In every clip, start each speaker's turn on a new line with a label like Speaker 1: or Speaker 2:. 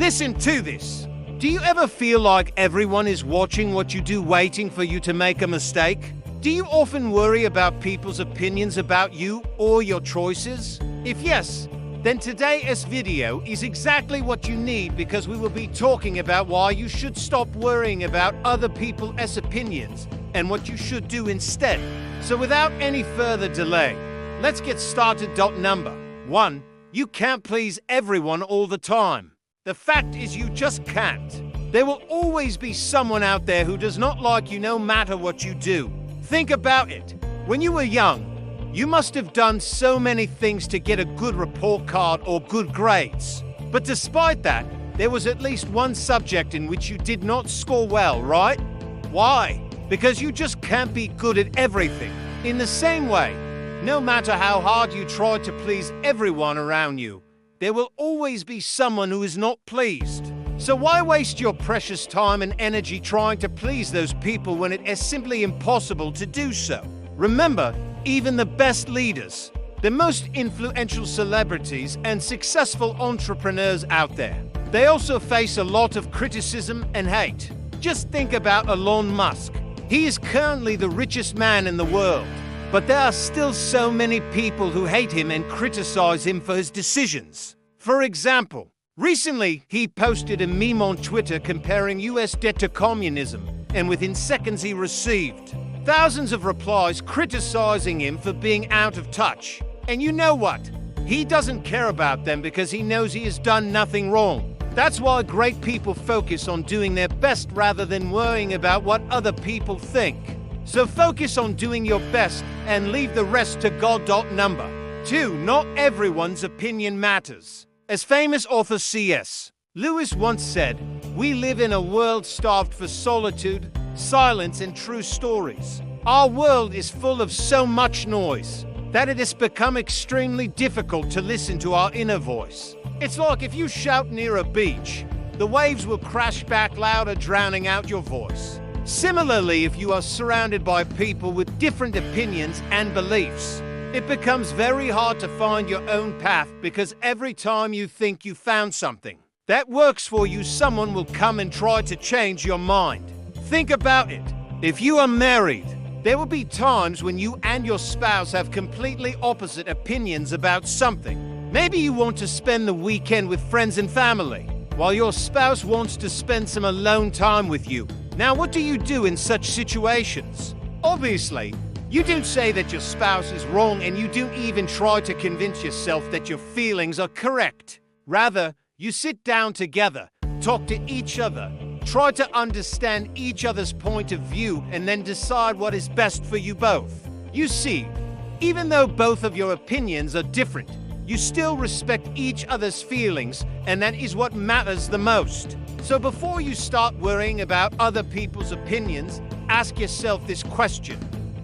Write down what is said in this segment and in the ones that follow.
Speaker 1: Listen to this. Do you ever feel like everyone is watching what you do, waiting for you to make a mistake? Do you often worry about people's opinions about you or your choices? If yes, then today's video is exactly what you need, because we will be talking about why you should stop worrying about other people's opinions and what you should do instead. So without any further delay, let's get started. Number 1. You can't please everyone all the time. The fact is, you just can't. There will always be someone out there who does not like you no matter what you do. Think about it. When you were young, you must have done so many things to get a good report card or good grades. But despite that, there was at least one subject in which you did not score well, right? Why? Because you just can't be good at everything. In the same way, no matter how hard you try to please everyone around you, there will always be someone who is not pleased. So why waste your precious time and energy trying to please those people when it is simply impossible to do so? Remember, even the best leaders, the most influential celebrities and successful entrepreneurs out there, they also face a lot of criticism and hate. Just think about Elon Musk. He is currently the richest man in the world, but there are still so many people who hate him and criticize him for his decisions. For example, recently he posted a meme on Twitter comparing US debt to communism, and within seconds he received thousands of replies criticizing him for being out of touch. And you know what? He doesn't care about them because he knows he has done nothing wrong. That's why great people focus on doing their best rather than worrying about what other people think. So focus on doing your best and leave the rest to God. Number 2. Not everyone's opinion matters. As famous author C.S. Lewis once said, "We live in a world starved for solitude, silence, and true stories." Our world is full of so much noise that it has become extremely difficult to listen to our inner voice. It's like if you shout near a beach, the waves will crash back louder, drowning out your voice. Similarly, if you are surrounded by people with different opinions and beliefs, it becomes very hard to find your own path, because every time you think you found something that works for you, someone will come and try to change your mind. Think about it. If you are married, there will be times when you and your spouse have completely opposite opinions about something. Maybe you want to spend the weekend with friends and family, while your spouse wants to spend some alone time with you. Now, what do you do in such situations? Obviously, you don't say that your spouse is wrong, and you don't even try to convince yourself that your feelings are correct. Rather, you sit down together, talk to each other, try to understand each other's point of view, and then decide what is best for you both. You see, even though both of your opinions are different, you still respect each other's feelings, and that is what matters the most. So before you start worrying about other people's opinions, ask yourself this question: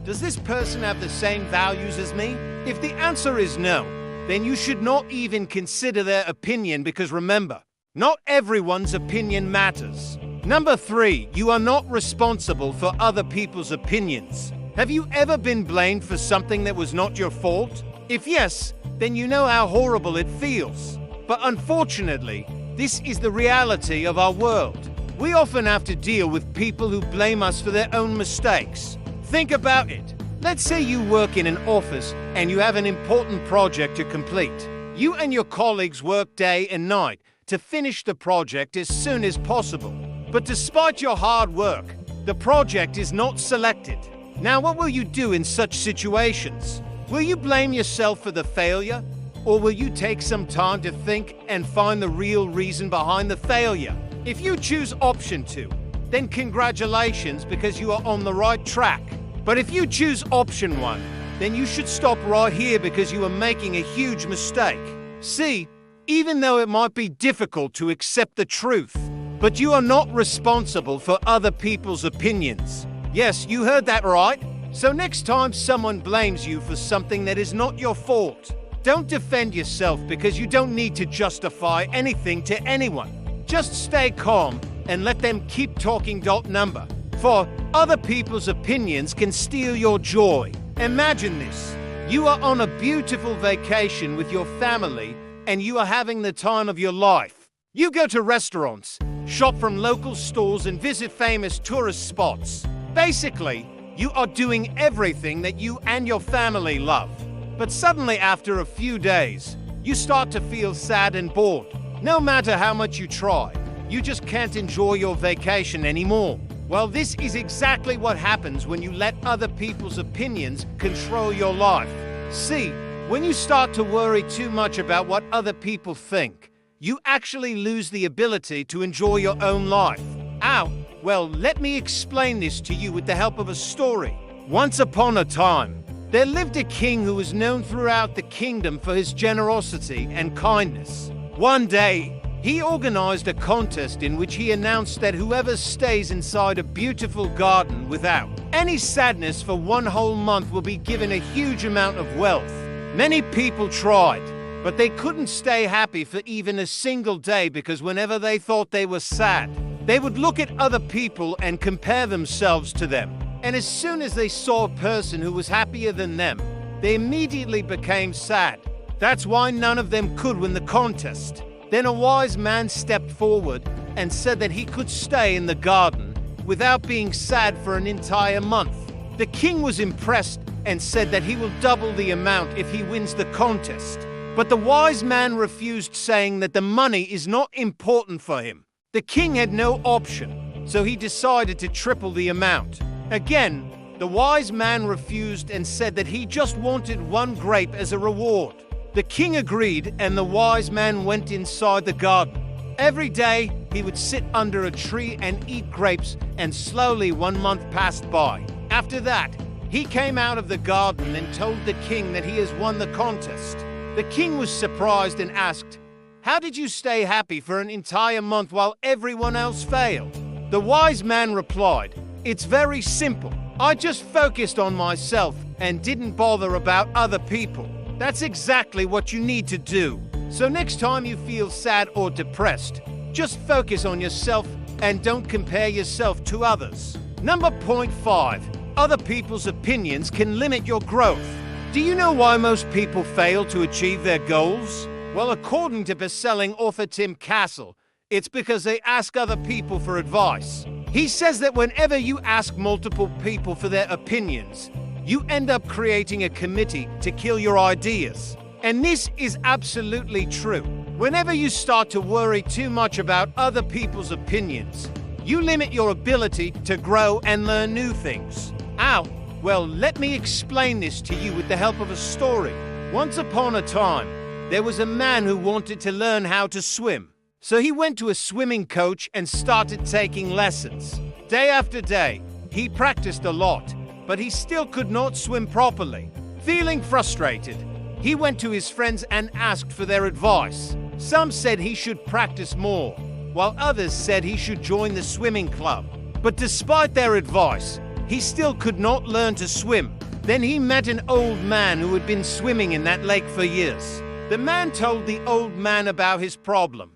Speaker 1: does this person have the same values as me? If the answer is no, then you should not even consider their opinion, because remember, not everyone's opinion matters. Number 3, you are not responsible for other people's opinions. Have you ever been blamed for something that was not your fault? If yes, then you know how horrible it feels. But unfortunately, this is the reality of our world. We often have to deal with people who blame us for their own mistakes. Think about it. Let's say you work in an office and you have an important project to complete. You and your colleagues work day and night to finish the project as soon as possible. But despite your hard work, the project is not selected. Now, what will you do in such situations? Will you blame yourself for the failure? Or will you take some time to think and find the real reason behind the failure? If you choose option 2, then congratulations, because you are on the right track. But if you choose option 1, then you should stop right here, because you are making a huge mistake. See, even though it might be difficult to accept the truth, but you are not responsible for other people's opinions. Yes, you heard that right. So next time someone blames you for something that is not your fault, don't defend yourself, because you don't need to justify anything to anyone. Just stay calm and let them keep talking. Number 4, other people's opinions can steal your joy. Imagine this. You are on a beautiful vacation with your family and you are having the time of your life. You go to restaurants, shop from local stores, and visit famous tourist spots. Basically, you are doing everything that you and your family love. But suddenly, after a few days, you start to feel sad and bored. No matter how much you try, you just can't enjoy your vacation anymore. Well, this is exactly what happens when you let other people's opinions control your life. See, when you start to worry too much about what other people think, you actually lose the ability to enjoy your own life. Ow! Well, let me explain this to you with the help of a story. Once upon a time, there lived a king who was known throughout the kingdom for his generosity and kindness. One day, he organized a contest in which he announced that whoever stays inside a beautiful garden without any sadness for one whole month will be given a huge amount of wealth. Many people tried, but they couldn't stay happy for even a single day because whenever they thought they were sad, they would look at other people and compare themselves to them. And as soon as they saw a person who was happier than them, they immediately became sad. That's why none of them could win the contest. Then a wise man stepped forward and said that he could stay in the garden without being sad for an entire month. The king was impressed and said that he will double the amount if he wins the contest. But the wise man refused, saying that the money is not important for him. The king had no option, so he decided to triple the amount. Again, the wise man refused and said that he just wanted one grape as a reward. The king agreed, and the wise man went inside the garden. Every day, he would sit under a tree and eat grapes, and slowly 1 month passed by. After that, he came out of the garden and told the king that he has won the contest. The king was surprised and asked, "How did you stay happy for an entire month while everyone else failed?" The wise man replied, "It's very simple. I just focused on myself and didn't bother about other people." That's exactly what you need to do. So next time you feel sad or depressed, just focus on yourself and don't compare yourself to others. Number point 5. Other people's opinions can limit your growth. Do you know why most people fail to achieve their goals? Well, according to best-selling author Tim Castle, it's because they ask other people for advice. He says that whenever you ask multiple people for their opinions, you end up creating a committee to kill your ideas. And this is absolutely true. Whenever you start to worry too much about other people's opinions, you limit your ability to grow and learn new things. Ow! Well, let me explain this to you with the help of a story. Once upon a time, there was a man who wanted to learn how to swim. So he went to a swimming coach and started taking lessons. Day after day, he practiced a lot, but he still could not swim properly. Feeling frustrated, he went to his friends and asked for their advice. Some said he should practice more, while others said he should join the swimming club. But despite their advice, he still could not learn to swim. Then he met an old man who had been swimming in that lake for years. The man told the old man about his problem,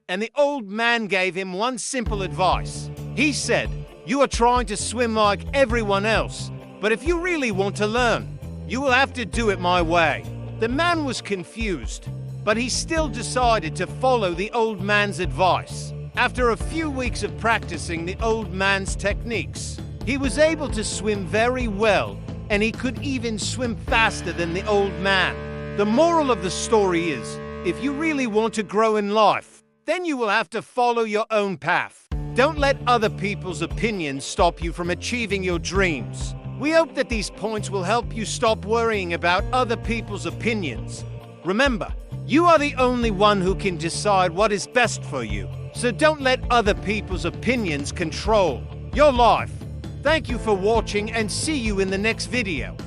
Speaker 1: and the old man gave him one simple advice. He said, "You are trying to swim like everyone else, but if you really want to learn, you will have to do it my way." The man was confused, but he still decided to follow the old man's advice. After a few weeks of practicing the old man's techniques, he was able to swim very well, and he could even swim faster than the old man. The moral of the story is, if you really want to grow in life, then you will have to follow your own path. Don't let other people's opinions stop you from achieving your dreams. We hope that these points will help you stop worrying about other people's opinions. Remember, you are the only one who can decide what is best for you. So don't let other people's opinions control your life. Thank you for watching and see you in the next video.